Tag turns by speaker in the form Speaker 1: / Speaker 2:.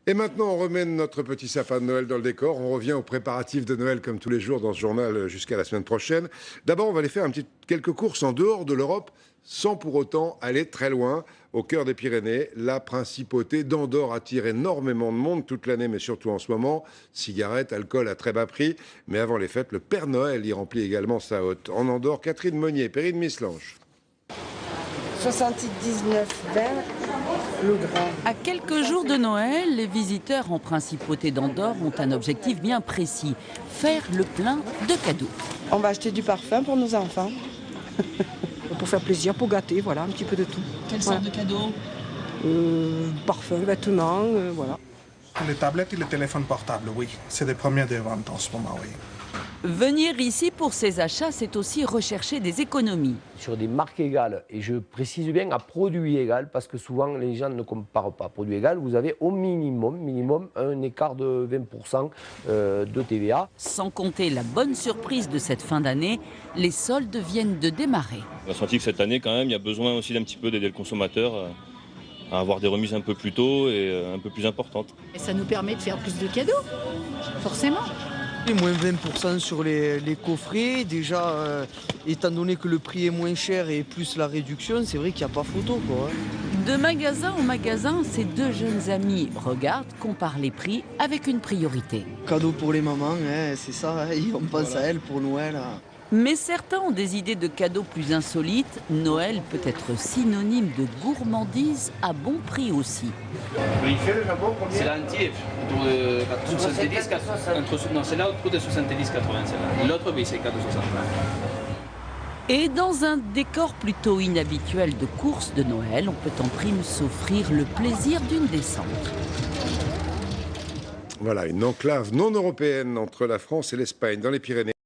Speaker 1: Et maintenant, on remet notre petit sapin de Noël dans le décor. On revient aux préparatifs de Noël comme tous les jours dans ce journal jusqu'à la semaine prochaine. D'abord, on va aller faire quelques courses en dehors de l'Europe sans pour autant aller très loin. Au cœur des Pyrénées, la principauté d'Andorre attire énormément de monde toute l'année, mais surtout en ce moment. Cigarettes, alcool à très bas prix. Mais avant les fêtes, le Père Noël y remplit également sa hotte. En Andorre, Catherine Monnier, Perrine Mislange.
Speaker 2: 79,20 le grand.
Speaker 3: À quelques jours de Noël, les visiteurs en principauté d'Andorre ont un objectif bien précis, faire le plein de cadeaux.
Speaker 2: On va acheter du parfum pour nos enfants. Pour faire plaisir, pour gâter, voilà, un petit peu de tout.
Speaker 3: Quelle sorte de cadeaux?
Speaker 2: Parfum, vêtements, voilà.
Speaker 4: Les tablettes et les téléphones portables, oui. C'est des premiers des ventes en ce moment, oui.
Speaker 3: Venir ici pour ces achats, c'est aussi rechercher des économies.
Speaker 5: Sur des marques égales, et je précise bien à produit égal, parce que souvent les gens ne comparent pas. Produit égal, vous avez au minimum un écart de 20% de TVA.
Speaker 3: Sans compter la bonne surprise de cette fin d'année, les soldes viennent de démarrer.
Speaker 6: On a senti que cette année, quand même, il y a besoin aussi d'un petit peu d'aider le consommateur à avoir des remises un peu plus tôt et un peu plus importantes.
Speaker 7: Et ça nous permet de faire plus de cadeaux, forcément.
Speaker 8: Et moins 20% sur les coffrets, déjà, étant donné que le prix est moins cher et plus la réduction, c'est vrai qu'il n'y a pas photo, quoi.
Speaker 3: De magasin en magasin, ces deux jeunes amis regardent, comparent les prix avec une priorité.
Speaker 8: Cadeau pour les mamans, hein, c'est ça, hein, on pense à elles pour Noël. Hein.
Speaker 3: Mais certains ont des idées de cadeaux plus insolites. Noël peut être synonyme de gourmandise à bon prix aussi.
Speaker 9: C'est l'anti, autour de 70, 80. Non, c'est là autour de 70, 80. L'autre, oui, c'est 4,60.
Speaker 3: Et dans un décor plutôt inhabituel de course de Noël, on peut en prime s'offrir le plaisir d'une descente.
Speaker 1: Voilà, une enclave non européenne entre la France et l'Espagne dans les Pyrénées.